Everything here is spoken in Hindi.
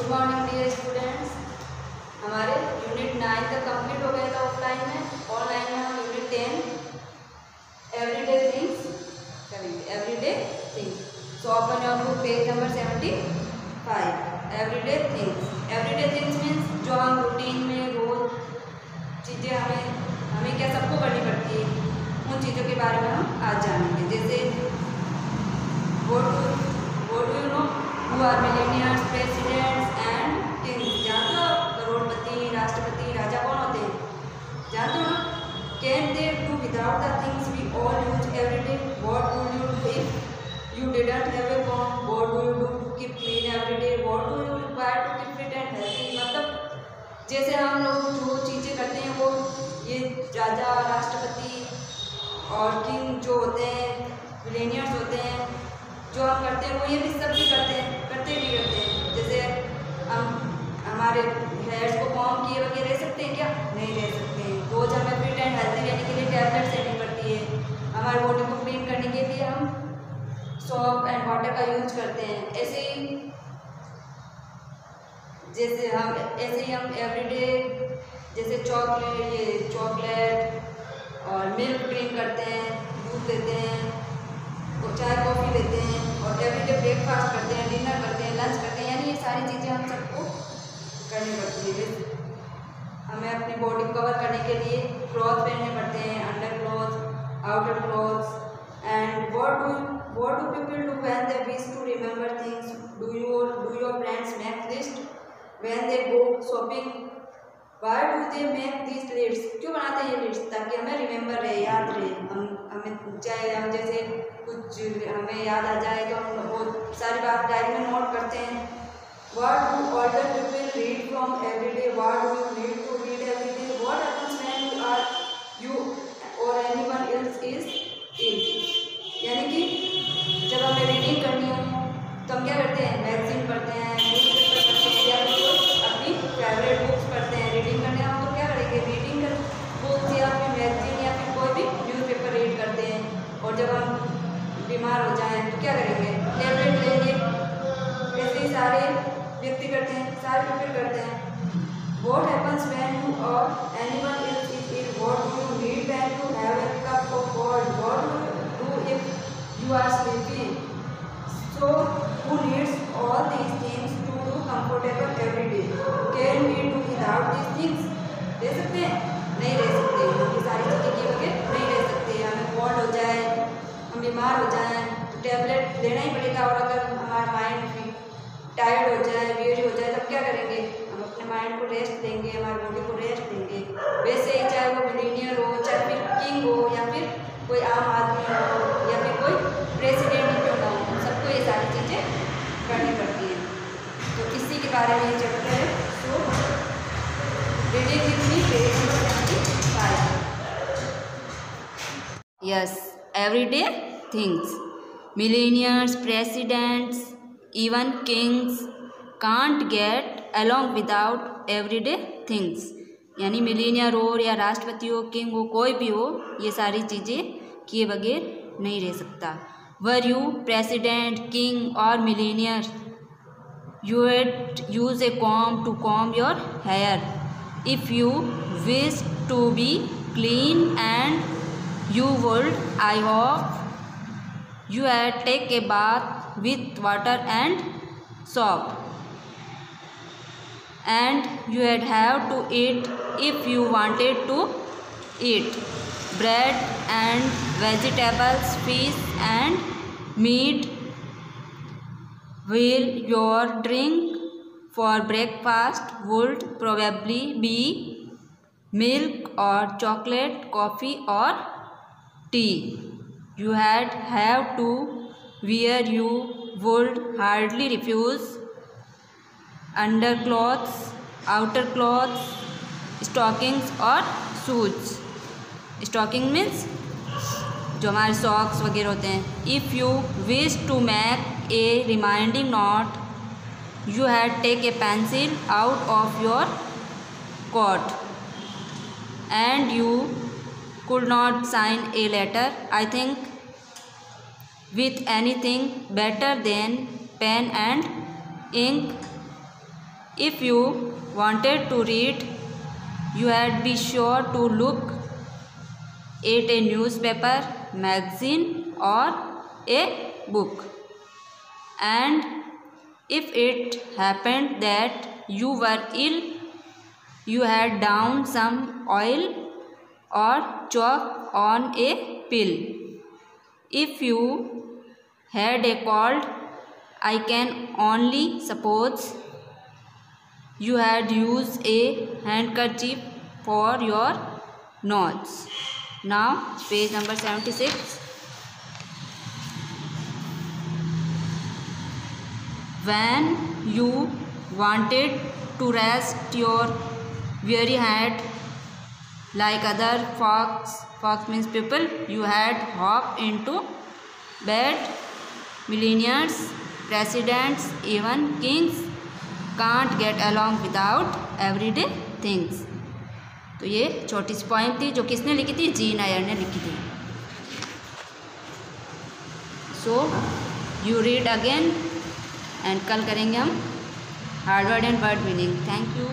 Good morning dear students. हमारे यूनिट 9 तक कंप्लीट हो गया था ऑफलाइन में। ऑनलाइन में हम यूनिट 10 एवरीडे थिंग्स करेंगे। Everyday things. So open your book page number 75। Everyday things means जो हम रूटीन में रोज चीज़ें हमें क्या सबको करनी पड़ती है, उन चीज़ों के बारे में हम आज जानेंगे। जैसे what do you know who are millionaires, presidents and kings? जानते हो करोड़पति, राष्ट्रपति, राजा कौन होते हैं? जानते हो ना? Can they do without the things we all use every day? What would you do if you didn't have a phone? What do you do to keep clean every day? What do you require to keep fit and healthy? मतलब जैसे हम लोग जो चीज़ें करते हैं वो ये राजा, राष्ट्रपति और किंग जो होते हैं, मिलेनियर्स होते हैं, जो हम करते हैं वो ये भी सब भी करते हैं। जैसे हम हमारे हेयर्स को कॉम्ब किए बगैर रह सकते हैं क्या? नहीं रह सकते हैं। रोज हमें फिट एंड हेल्थी रहने के लिए टैबलेट्स लेनी पड़ती है। हमारे बॉडी को क्लीन करने के लिए हम सोप एंड वाटर का यूज करते हैं। ऐसे ही हम एवरीडे जैसे चॉकलेट और मिल्क ड्रिंक करते हैं, दूध लेते हैं और चाय कॉफ़ी लेते हैं और एवरीडे ब्रेकफास्ट करते हैं, डिनर करते हैं, लंच करते हैं। यानी ये सारी चीज़ें हम सबको करनी पड़ती है। हमें अपनी बॉडी को कवर करने के लिए क्लॉथ पहनने पड़ते हैं, under cloth, outer cloth. And what do people do when they wish to remember things? Do your friends make list when they go shopping? Why do they make these lists? क्यों बनाते हैं ये लिस्ट? ताकि हमें रिमेंबर रहे, याद रहे। हमें चाहे हम जैसे कुछ हमें याद आ जाए तो हम वो सारी बात डायरी में नोट करते हैं। What do older people read from every day? What do you need to read every day? What happens when you or anyone else is ill? यानी कि जब हमें रीडिंग करनी हो तो हम क्या करते हैं? मैगजीन पढ़ते हैं, न्यूज़पेपर पढ़ते हैं, या फिर अपनी फेवरेट बुक्स पढ़ते हैं। रीडिंग करने हम तो क्या करेंगे? रीडिंग कर बुक्स या फिर मैगजीन या फिर कोई भी न्यूज़पेपर रीड करते हैं। और जब हम बीमार हो जाएं तो क्या करेंगे? टैबलेट लेंगे। ऐसे ही सारे व्यक्ति करते हैं, सारे पीपल करते हैं। What happens when you or anyone else is ill? What do you need when you have a cup of cold? What do you do if you are sleepy? So who needs all these things to do comfortable every day? Can we do without these things? रह सकते हैं? नहीं रह सकते। ये सारी चीज़ें किए बगैर नहीं रह सकते। हमें कोल्ड हो जाए, हम बीमार हो जाएं तो टैबलेट लेना ही पड़ेगा। और अगर हमारा माइंड टायर्ड हो जाए, वेरी हो जाए, तब क्या करेंगे? हम अपने माइंड को रेस्ट देंगे, हमारी बॉडी को रेस्ट देंगे। वैसे ही चाहे वो मिलीनियर हो, चाहे फिर किंग हो, या फिर कोई आम आदमी हो, या फिर कोई प्रेसिडेंट ही क्यों ना हो, सबको ये सारी चीज़ें करनी पड़ती हैं। तो इसी के बारे में ये चैप्टर है। So reading with me page number 75। Yes, everyday things. Millionaires, presidents, even kings can't get along without everyday things। यानी मिलीनियर हो या राष्ट्रपति हो, किंग हो, कोई भी हो, ये सारी चीज़ें किए बगैर नहीं रह सकता। वर यू प्रेसिडेंट, किंग और millionaire, you would use a comb to comb your hair. If you wish to be clean and you would, I hope you had take a bath with water and soap, and you had have to eat if you wanted to eat bread and vegetables, fish and meat. Will your drink for breakfast would probably be milk or chocolate, coffee or tea. You had have to wear, you would hardly refuse underclothes, outer clothes, stockings और shoes। Stocking means जो हमारे सॉक्स वगैरह होते हैं। If you wish to make a reminding note, you had take a pencil out of your coat and you could not sign a letter, I think, with anything better than pen and ink If you wanted to read, you had be sure to look at a newspaper, magazine, or a book. And if it happened that you were ill, you had down some oil or chalk on a pill. If you had a cold, I can only suppose you had used a handkerchief for your nose. Now page number 76. When you wanted to rest your weary head like other folks means people, you had hopped into bed. Millionaires, presidents, even kings can't get along without everyday things. तो ये छोटी सी पोएम थी जो किसने लिखी थी? जीन आयर ने लिखी थी. So you read again and कल करेंगे हम hard word and word meaning. Thank you.